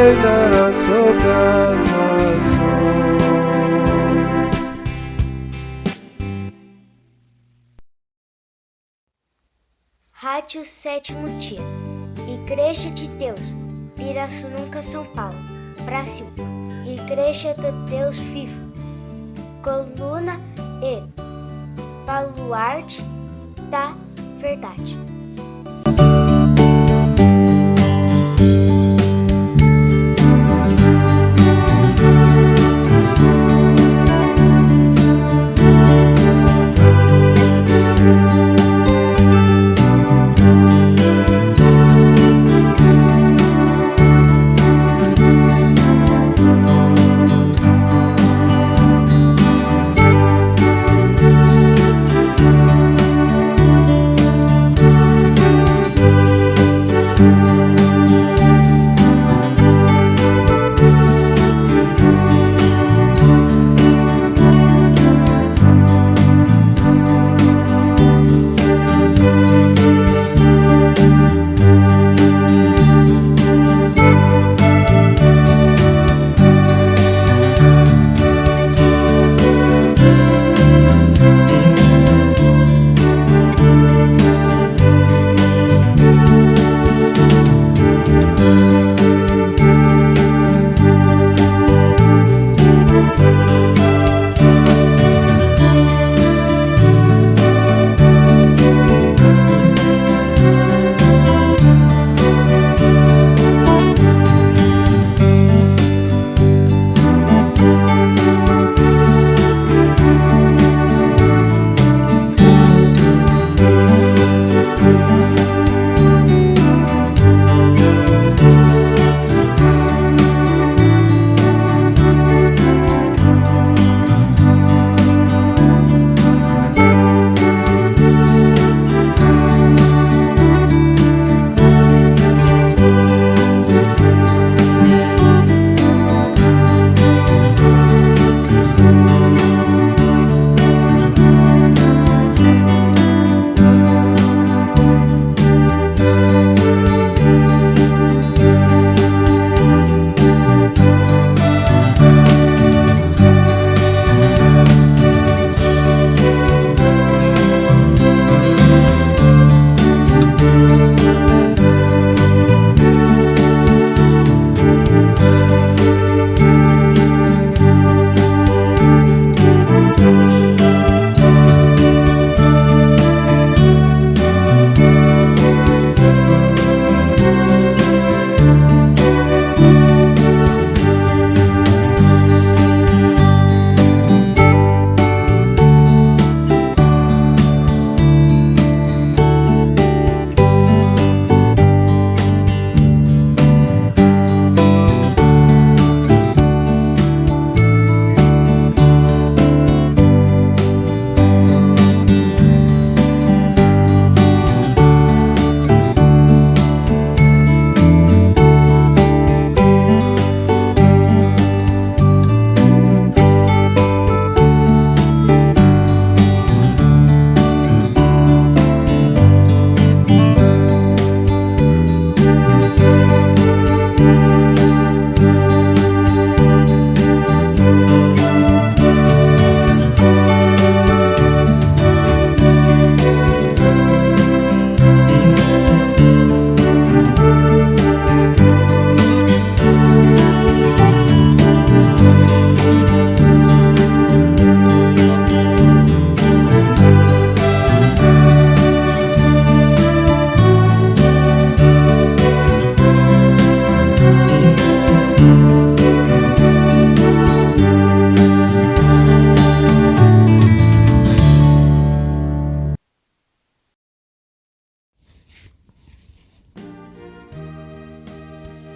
reinará sobre as nações. Rádio Sétimo Dia, Igreja de Deus, Pirassununga, São Paulo, Brasil. Igreja do Deus Vivo, coluna e baluarte da verdade.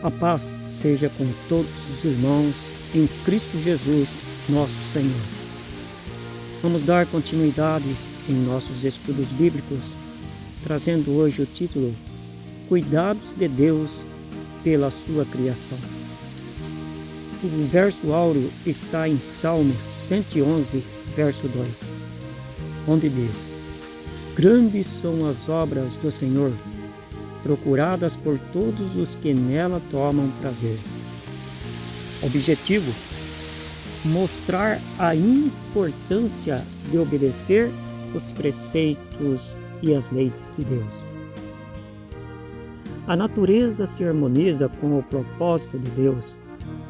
A paz seja com todos os irmãos em Cristo Jesus, nosso Senhor. Vamos dar continuidades em nossos estudos bíblicos, trazendo hoje o título Cuidados de Deus pela sua criação. O verso áureo está em Salmos 111, verso 2, onde diz: Grandes são as obras do Senhor, procuradas por todos os que nela tomam prazer. Objetivo: mostrar a importância de obedecer os preceitos e as leis de Deus. A natureza se harmoniza com o propósito de Deus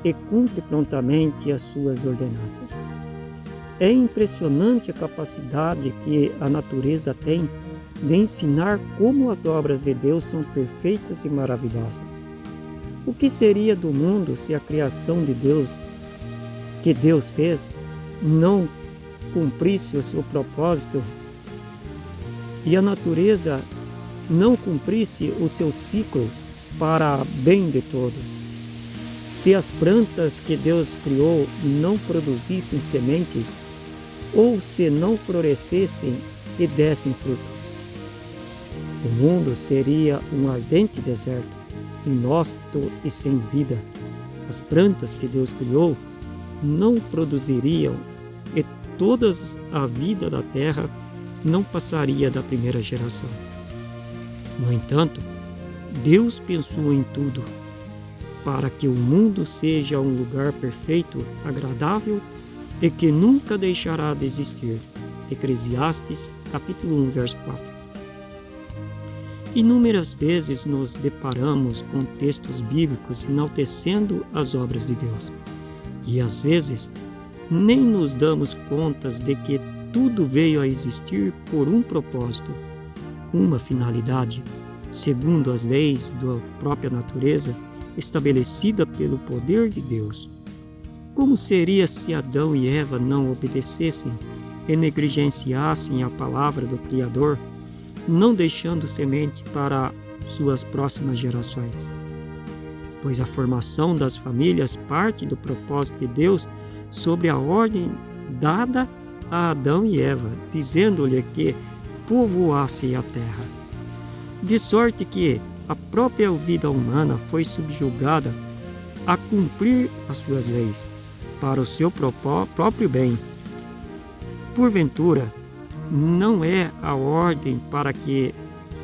e cumpre prontamente as suas ordenanças. É impressionante a capacidade que a natureza tem de ensinar como as obras de Deus são perfeitas e maravilhosas. O que seria do mundo se a criação de Deus, que Deus fez, não cumprisse o seu propósito e a natureza não cumprisse o seu ciclo para bem de todos? Se as plantas que Deus criou não produzissem semente, ou se não florescessem e dessem frutos, o mundo seria um ardente deserto, inóspito e sem vida. As plantas que Deus criou não produziriam e toda a vida da terra não passaria da primeira geração. No entanto, Deus pensou em tudo para que o mundo seja um lugar perfeito, agradável e que nunca deixará de existir. Eclesiastes, capítulo 1, verso 4. Inúmeras vezes nos deparamos com textos bíblicos enaltecendo as obras de Deus. E às vezes nem nos damos conta de que tudo veio a existir por um propósito, uma finalidade, segundo as leis da própria natureza, estabelecida pelo poder de Deus. Como seria se Adão e Eva não obedecessem e negligenciassem a palavra do Criador, não deixando semente para suas próximas gerações? Pois a formação das famílias parte do propósito de Deus sobre a ordem dada a Adão e Eva, dizendo-lhe que povoassem a terra. De sorte que a própria vida humana foi subjugada a cumprir as suas leis, para o seu próprio bem. Porventura, não é a ordem para que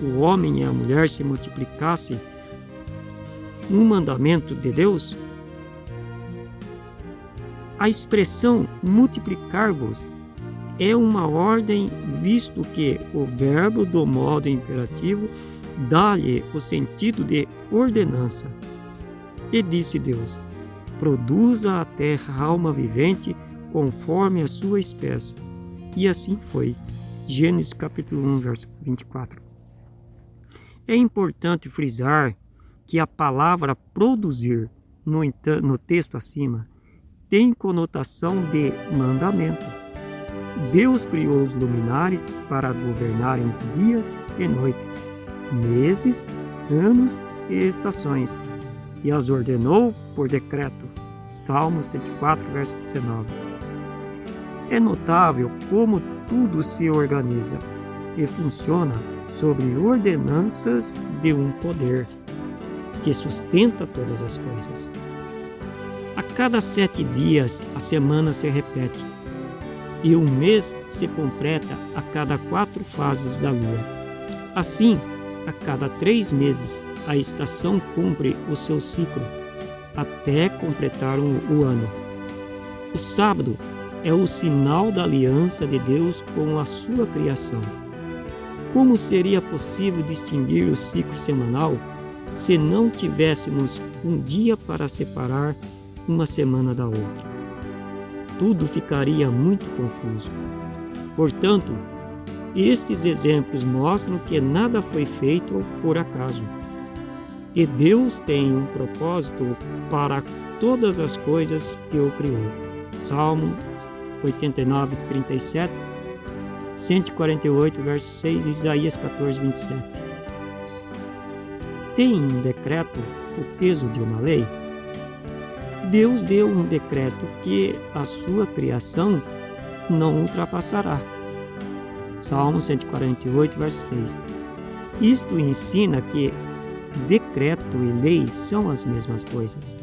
o homem e a mulher se multiplicassem um mandamento de Deus? A expressão multiplicar-vos é uma ordem, visto que o verbo do modo imperativo dá-lhe o sentido de ordenança. E disse Deus: produza a terra alma vivente conforme a sua espécie. E assim foi. Gênesis capítulo 1, verso 24. É importante frisar que a palavra produzir no texto acima tem conotação de mandamento. Deus criou os luminares para governarem dias e noites, meses, anos e estações, e as ordenou por decreto. Salmo 104, verso 19. É notável como tudo se organiza e funciona sobre ordenanças de um poder que sustenta todas as coisas. A cada 7 dias a semana se repete, e um mês se completa a cada 4 fases da lua. Assim, a cada 3 meses a estação cumpre o seu ciclo, até completar o ano. O sábado é o sinal da aliança de Deus com a sua criação. Como seria possível distinguir o ciclo semanal se não tivéssemos um dia para separar uma semana da outra? Tudo ficaria muito confuso. Portanto, estes exemplos mostram que nada foi feito por acaso. E Deus tem um propósito para todas as coisas que o criou. Salmo 89, 37, 148, verso 6, Isaías 14, 27. Tem um decreto o peso de uma lei? Deus deu um decreto que a sua criação não ultrapassará. Salmo 148, verso 6. Isto ensina que decreto e lei são as mesmas coisas.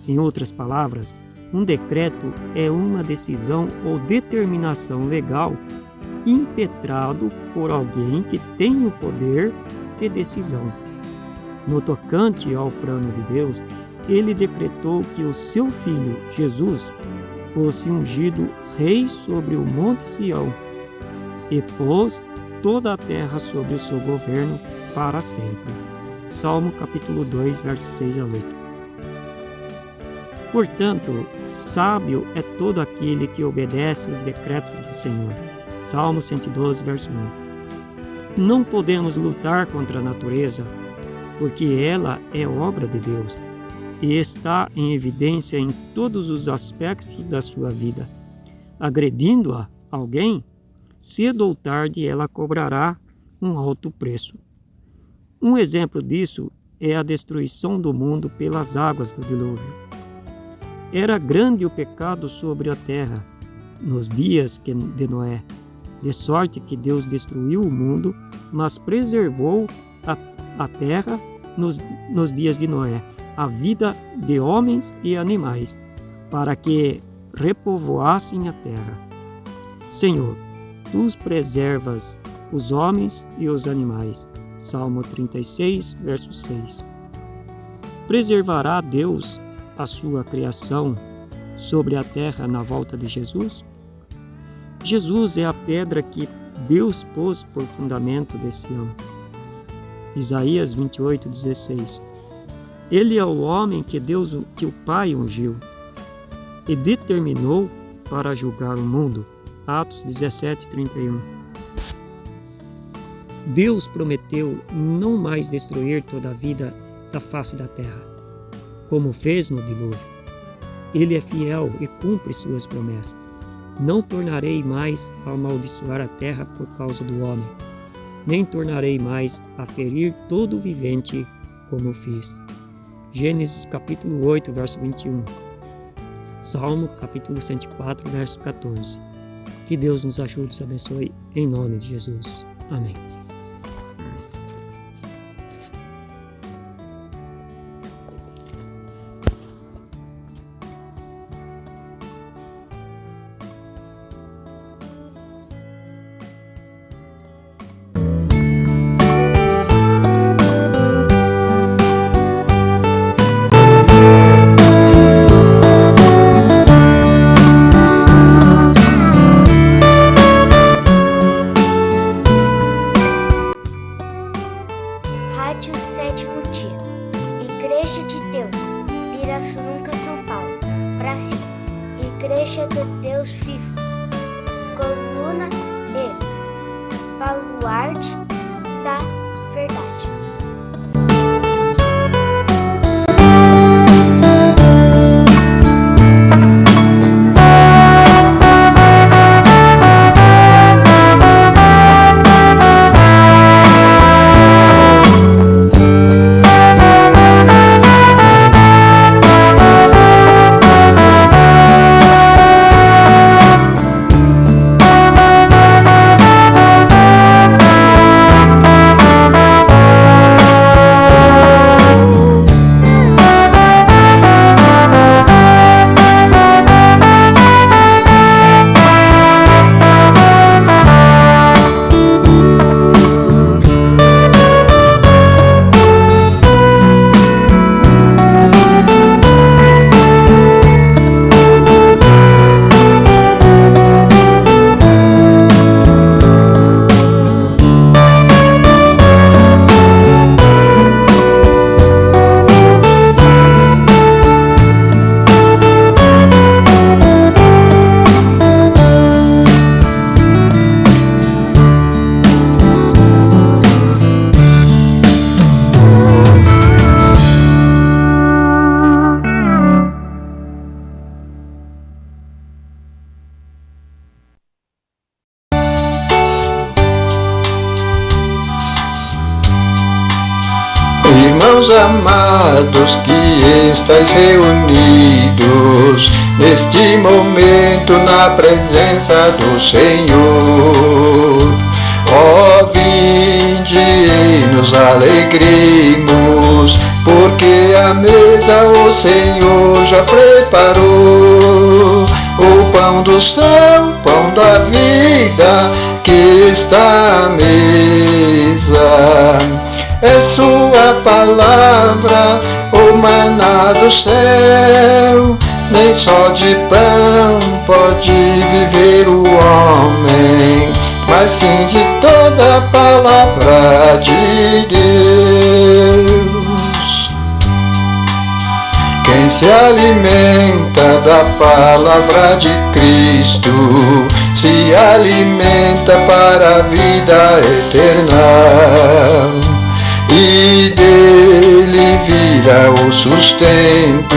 Em outras palavras, um decreto é uma decisão ou determinação legal impetrado por alguém que tem o poder de decisão. No tocante ao plano de Deus, ele decretou que o seu filho, Jesus, fosse ungido rei sobre o monte Sião e pôs toda a terra sob o seu governo para sempre. Salmo capítulo 2, versos 6 a 8. Portanto, sábio é todo aquele que obedece os decretos do Senhor. Salmo 112, verso 1. Não podemos lutar contra a natureza, porque ela é obra de Deus e está em evidência em todos os aspectos da sua vida. Agredindo-a alguém, cedo ou tarde ela cobrará um alto preço. Um exemplo disso é a destruição do mundo pelas águas do dilúvio. Era grande o pecado sobre a terra nos dias de Noé, de sorte que Deus destruiu o mundo, mas preservou a terra nos dias de Noé, a vida de homens e animais, para que repovoassem a terra. Senhor, tu preservas os homens e os animais. Salmo 36, verso 6. Preservará Deus a sua criação sobre a terra na volta de Jesus? Jesus é a pedra que Deus pôs por fundamento de Sião. Isaías 28, 16. Ele é o homem que o Pai ungiu e determinou para julgar o mundo. Atos 17, 31. Deus prometeu não mais destruir toda a vida da face da terra, como fez no dilúvio. Ele é fiel e cumpre suas promessas. Não tornarei mais a amaldiçoar a terra por causa do homem, nem tornarei mais a ferir todo o vivente como fiz. Gênesis capítulo 8, verso 21. Salmo capítulo 104, verso 14. Que Deus nos ajude e nos abençoe em nome de Jesus. Amém. Rádio Sétimo Dia, Igreja de Deus, Pirassununga, São Paulo, Brasil. Igreja do Deus vivo, coluna e baluarte da verdade. Irmãos amados que estáis reunidos neste momento na presença do Senhor, ó vinde e nos alegremos, porque a mesa o Senhor já preparou, o pão do céu, pão da vida que está à mesa. É sua palavra o maná do céu. Nem só de pão pode viver o homem, mas sim de toda a palavra de Deus. Quem se alimenta da palavra de Cristo se alimenta para a vida eterna, e dele vira o sustento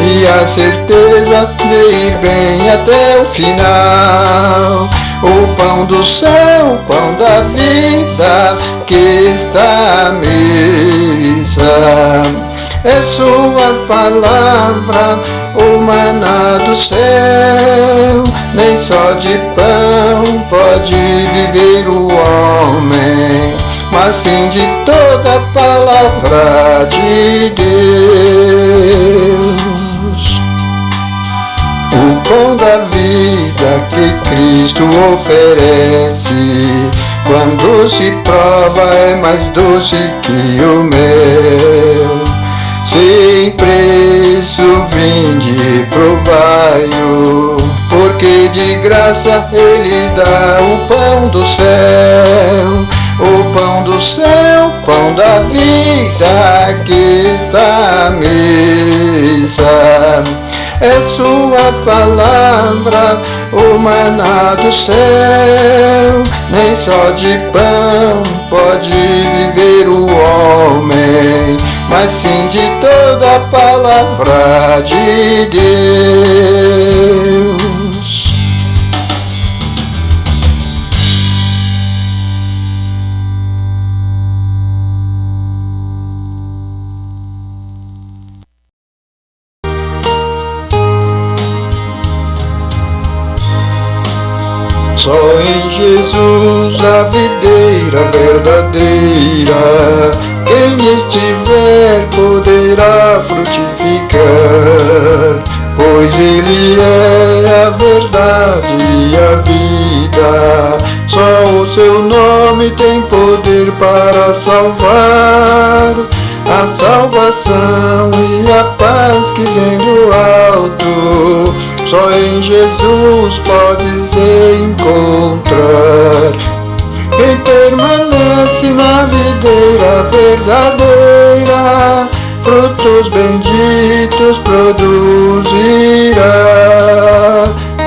e a certeza de ir bem até o final. O pão do céu, o pão da vida que está à mesa, é sua palavra, o maná do céu. Nem só de pão pode viver o homem, mas sim de toda a palavra de Deus. O pão da vida que Cristo oferece, quando se prova é mais doce que o mel. Sem preço vinde provai-o, porque de graça Ele dá o pão do céu. O pão do céu, pão da vida que está à mesa, é sua palavra, o maná do céu. Nem só de pão pode viver o homem, mas sim de toda a palavra de Deus. Só em Jesus a videira verdadeira, quem estiver poderá frutificar, pois Ele é a verdade e a vida. Só o seu nome tem poder para salvar, a salvação e a paz que vem do alto. Só em Jesus podes encontrar. Quem permanece na videira verdadeira, frutos benditos produzirá.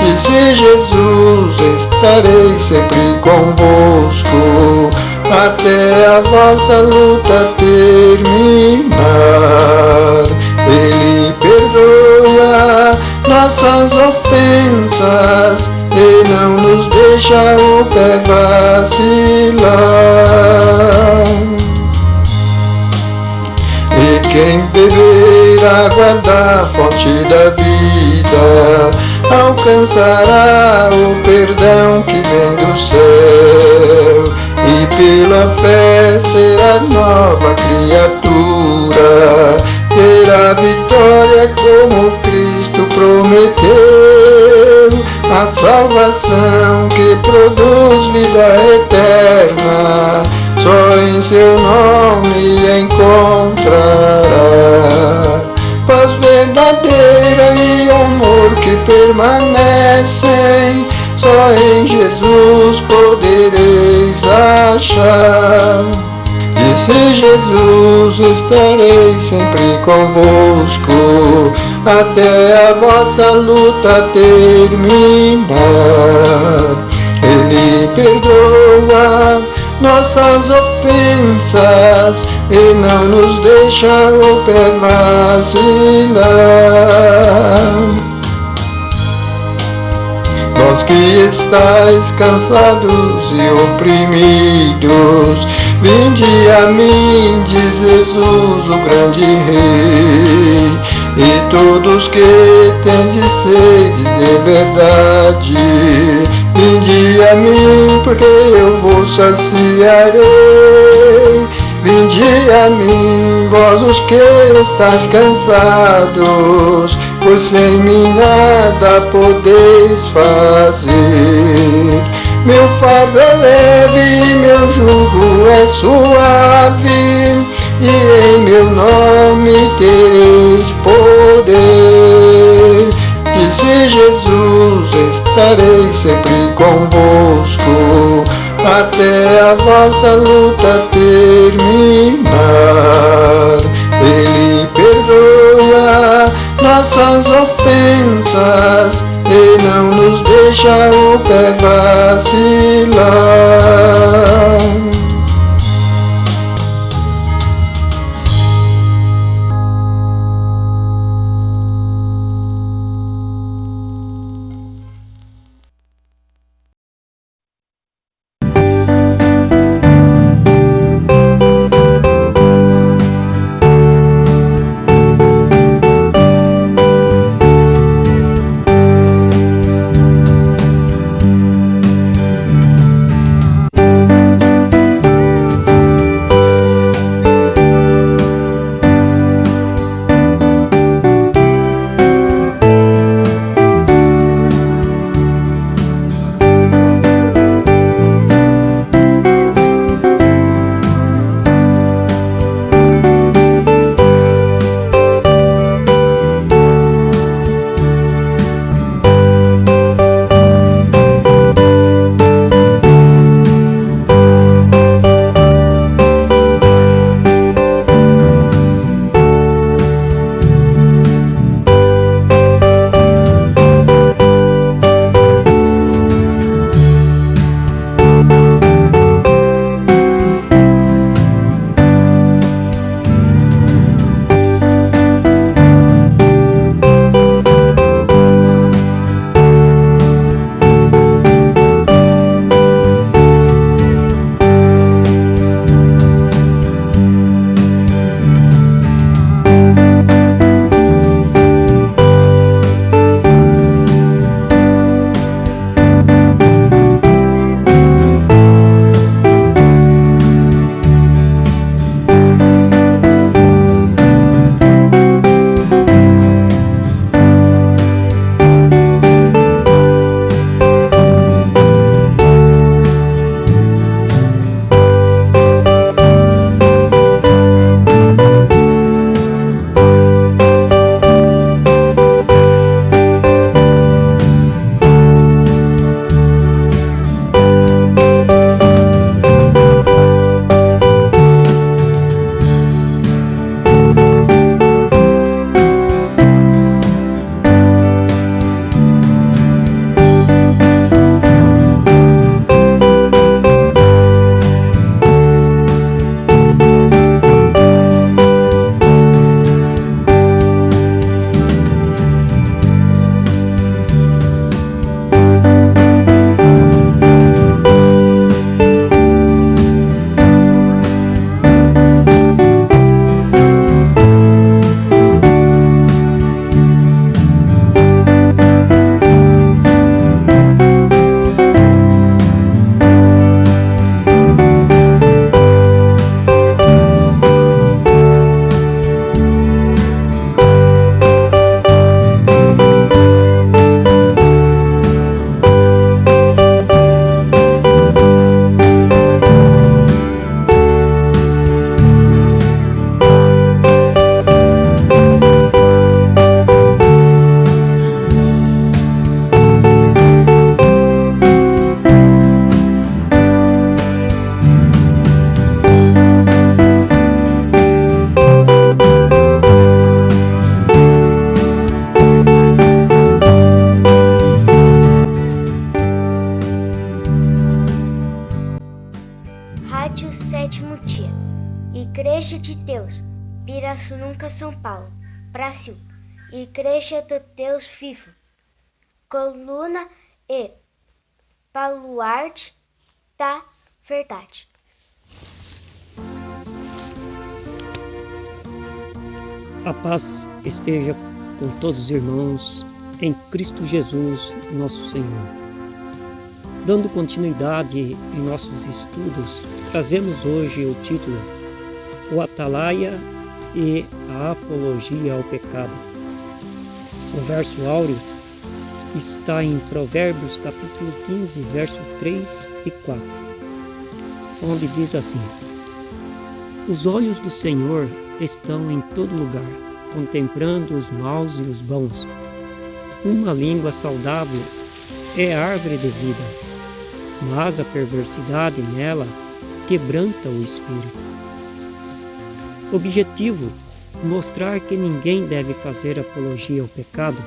Disse Jesus: estarei sempre convosco, até a vossa luta terminar. Ele perdoa nossas ofensas e não nos deixa o pé vacilar. E quem beber água da fonte da vida alcançará o perdão que vem do céu, e pela fé será nova criatura, terá vitória como Cristo prometeu, a salvação que produz vida eterna, só em seu nome encontrará. Paz verdadeira e amor que permanecem, só em Jesus podereis achar. Disse Jesus: estarei sempre convosco, até a vossa luta terminar. Ele perdoa nossas ofensas e não nos deixa o pé vacilar. Vós que estáis cansados e oprimidos, vinde a mim, diz Jesus, o grande Rei, e todos que tendes sede de verdade, vinde a mim, porque eu vos saciarei. Vinde a mim, vós os que estáis cansados, pois sem mim nada podeis fazer. Meu fardo é leve e meu jugo é suave, e em meu nome tereis poder. Disse Jesus, estarei sempre convosco, até a vossa luta terminar. Ele perdoa nossas ofensas e não nos deixa o pé vacilar. Rádio Sétimo Dia, Igreja de Deus, Pirassununga, São Paulo, Brasil, Igreja do Deus Vivo, coluna e baluarte da verdade. A paz esteja com todos os irmãos em Cristo Jesus, nosso Senhor. Dando continuidade em nossos estudos, trazemos hoje o título O Atalaia e a Apologia ao Pecado. O verso áureo está em Provérbios capítulo 15, verso 3 e 4, onde diz assim: Os olhos do Senhor estão em todo lugar, contemplando os maus e os bons. Uma língua saudável é árvore de vida, mas a perversidade nela quebranta o espírito. Objetivo: mostrar que ninguém deve fazer apologia ao pecado,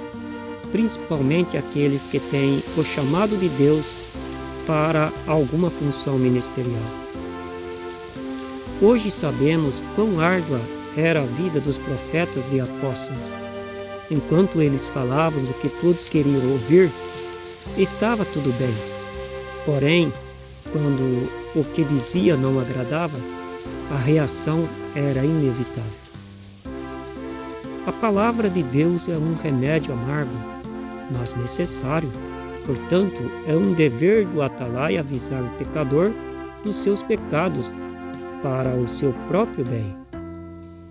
principalmente aqueles que têm o chamado de Deus para alguma função ministerial. Hoje sabemos quão árdua era a vida dos profetas e apóstolos. Enquanto eles falavam do que todos queriam ouvir, estava tudo bem. Porém, quando o que dizia não agradava, a reação era inevitável. A palavra de Deus é um remédio amargo, mas necessário. Portanto, é um dever do atalaia avisar o pecador dos seus pecados para o seu próprio bem.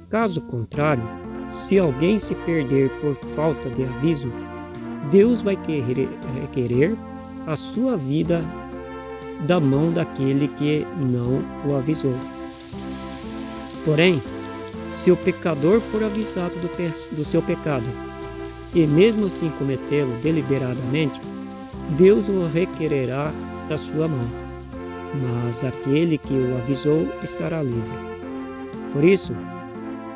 Caso contrário, se alguém se perder por falta de aviso, Deus vai requerer a sua vida da mão daquele que não o avisou. Porém, se o pecador for avisado do seu pecado, e mesmo assim cometê-lo deliberadamente, Deus o requererá da sua mão, mas aquele que o avisou estará livre. Por isso,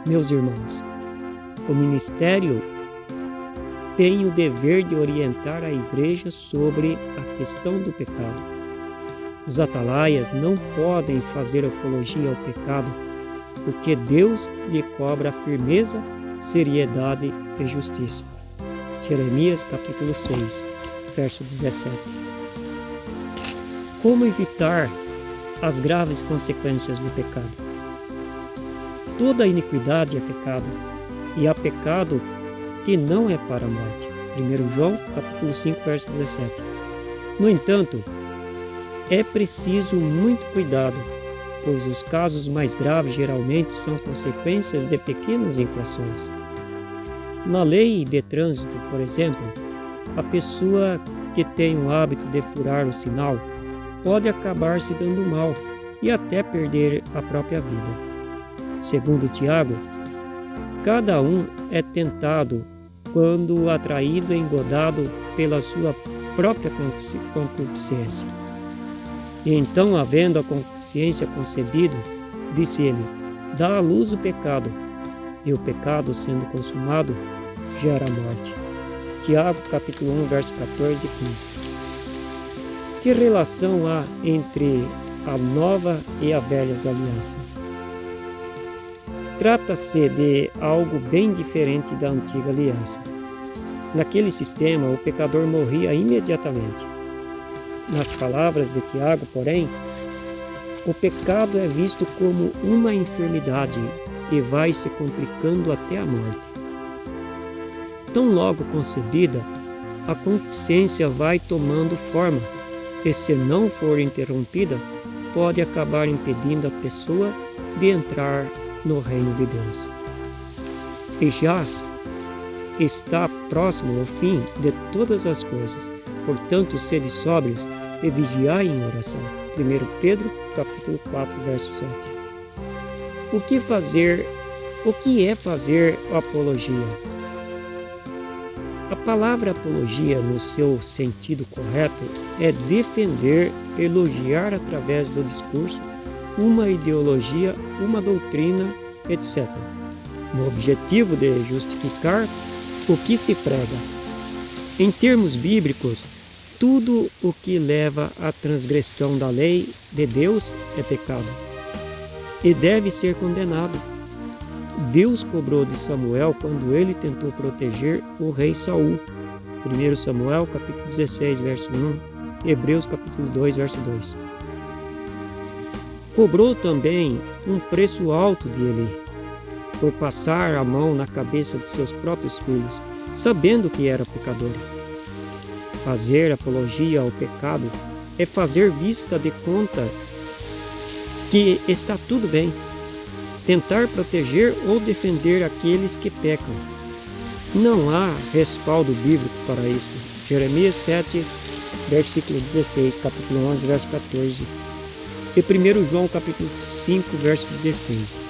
meus irmãos, o ministério tem o dever de orientar a igreja sobre a questão do pecado. Os atalaias não podem fazer apologia ao pecado, porque Deus lhe cobra firmeza, seriedade e justiça. Jeremias capítulo 6, verso 17. Como evitar as graves consequências do pecado? Toda iniquidade é pecado, e há pecado que não é para a morte. 1 João capítulo 5, verso 17. No entanto, é preciso muito cuidado, pois os casos mais graves geralmente são consequências de pequenas infrações. Na lei de trânsito, por exemplo, a pessoa que tem o hábito de furar o sinal pode acabar se dando mal e até perder a própria vida. Segundo Tiago, cada um é tentado quando atraído e engodado pela sua própria concupiscência. E então, havendo a concupiscência concebido, disse ele, dá à luz o pecado, e o pecado, sendo consumado, gera a morte. Tiago, capítulo 1, versos 14 e 15. Que relação há entre a nova e as velhas alianças? Trata-se de algo bem diferente da antiga aliança. Naquele sistema, o pecador morria imediatamente. Nas palavras de Tiago, porém, o pecado é visto como uma enfermidade que vai se complicando até a morte. Tão logo concebida, a concupiscência vai tomando forma e, se não for interrompida, pode acabar impedindo a pessoa de entrar no reino de Deus. E já está próximo ao fim de todas as coisas. Portanto, sede sóbrios e vigiai em oração. 1 Pedro, capítulo 4, verso 7. O que é fazer apologia? A palavra apologia, no seu sentido correto, é defender, elogiar através do discurso uma ideologia, uma doutrina, etc., no objetivo de justificar o que se prega. Em termos bíblicos, tudo o que leva à transgressão da lei de Deus é pecado e deve ser condenado. Deus cobrou de Samuel quando ele tentou proteger o rei Saul. 1 Samuel, capítulo 16, verso 1, Hebreus, capítulo 2, verso 2. Cobrou também um preço alto de Eli, por passar a mão na cabeça de seus próprios filhos, sabendo que eram pecadores. Fazer apologia ao pecado é fazer vista de conta que está tudo bem, tentar proteger ou defender aqueles que pecam. Não há respaldo bíblico para isto. Jeremias 7, versículo 16, capítulo 11, verso 14. E 1 João capítulo 5, verso 16.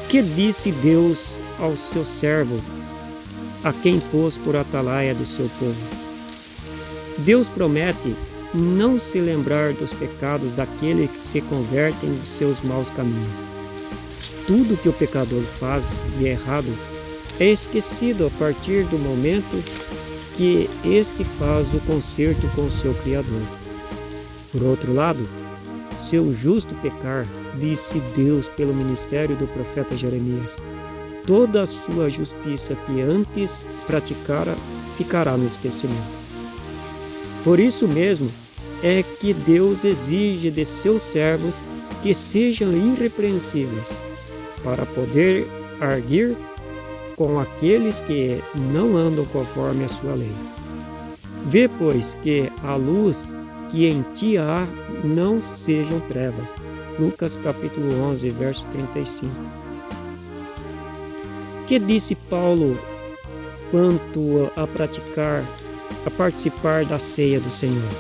Que disse Deus ao seu servo, a quem pôs por atalaia do seu povo? Deus promete não se lembrar dos pecados daqueles que se convertem de seus maus caminhos. Tudo que o pecador faz de errado é esquecido a partir do momento que este faz o concerto com o seu Criador. Por outro lado, seu justo pecar, disse Deus pelo ministério do profeta Jeremias, toda a sua justiça que antes praticara ficará no esquecimento. Por isso mesmo é que Deus exige de seus servos que sejam irrepreensíveis, para poder arguir com aqueles que não andam conforme a sua lei. Vê, pois, que a luz que em ti há não sejam trevas. Lucas capítulo 11, verso 35. Que disse Paulo quanto a participar da ceia do Senhor?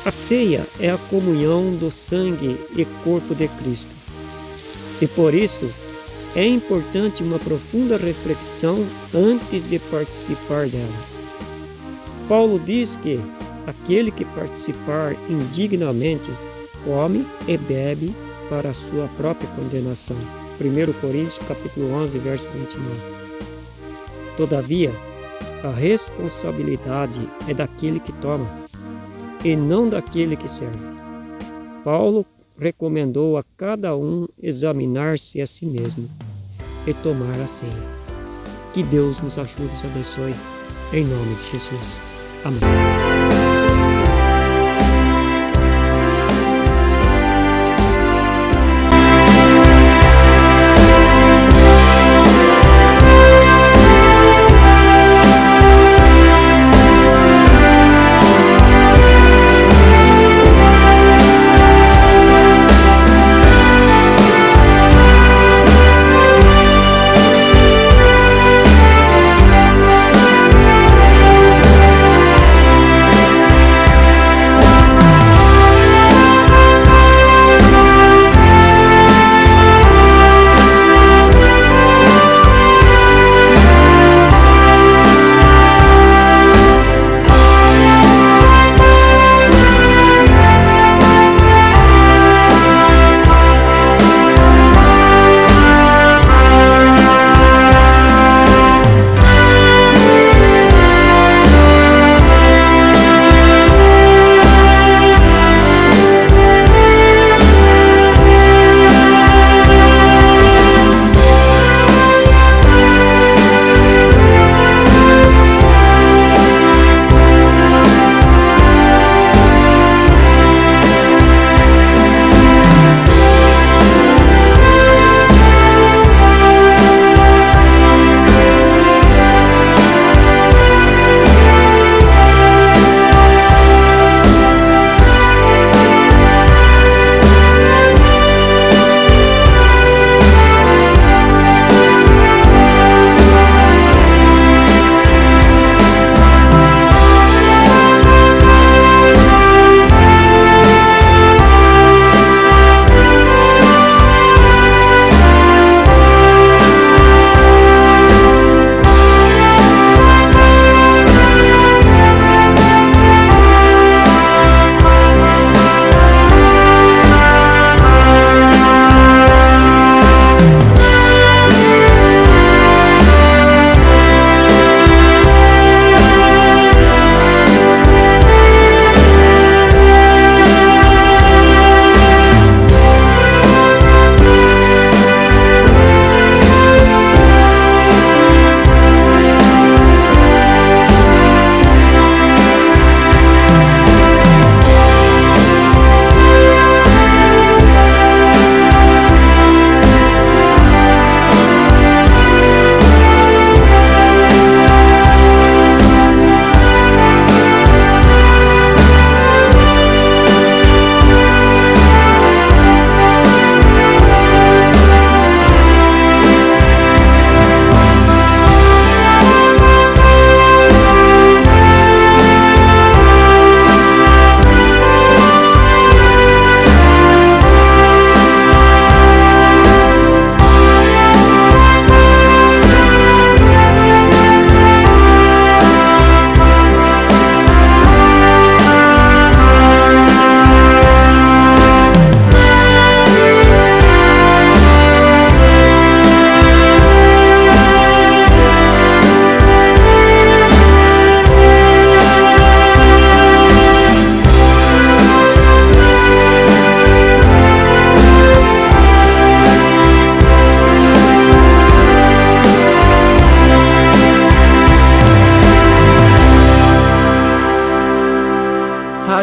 A ceia é a comunhão do sangue e corpo de Cristo. E por isto, é importante uma profunda reflexão antes de participar dela. Paulo diz que aquele que participar indignamente come e bebe para a sua própria condenação. 1 Coríntios capítulo 11, verso 29. Todavia, a responsabilidade é daquele que toma e não daquele que serve. Paulo recomendou a cada um examinar-se a si mesmo e tomar a ceia. Que Deus nos ajude e nos abençoe. Em nome de Jesus. Amém.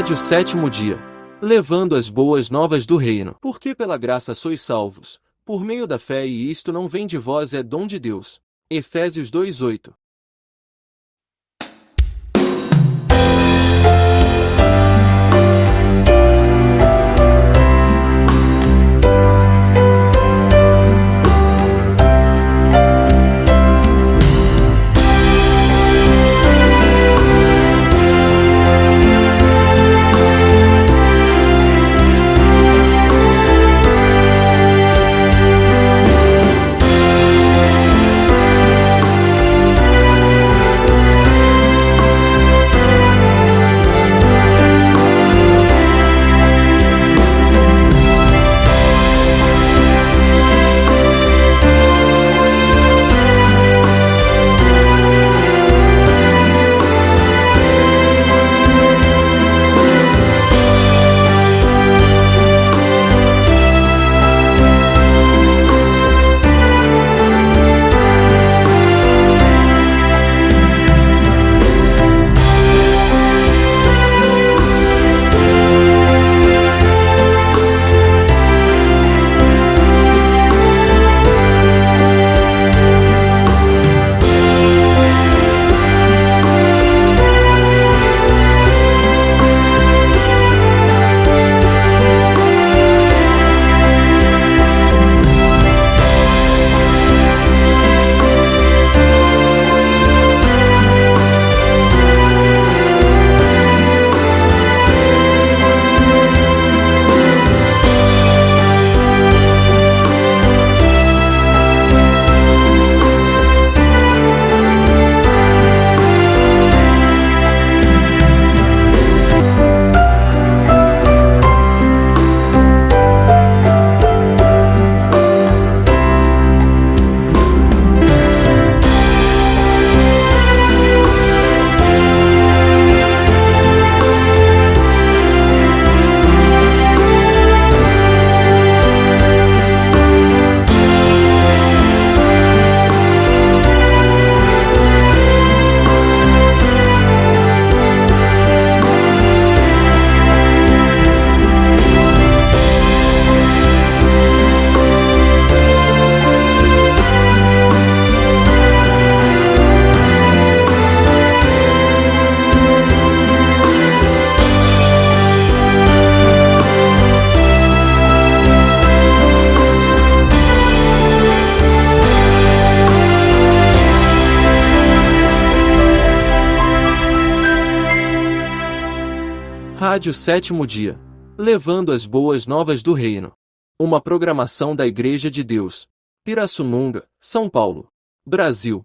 Rádio Sétimo Dia, levando as boas novas do reino. Porque pela graça sois salvos, por meio da fé, e isto não vem de vós, é dom de Deus. Efésios 2:8. Rádio Sétimo Dia, levando as boas novas do reino. Uma programação da Igreja de Deus, Pirassununga, São Paulo, Brasil.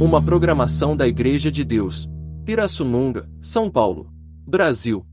Uma programação da Igreja de Deus, Pirassununga, São Paulo, Brasil.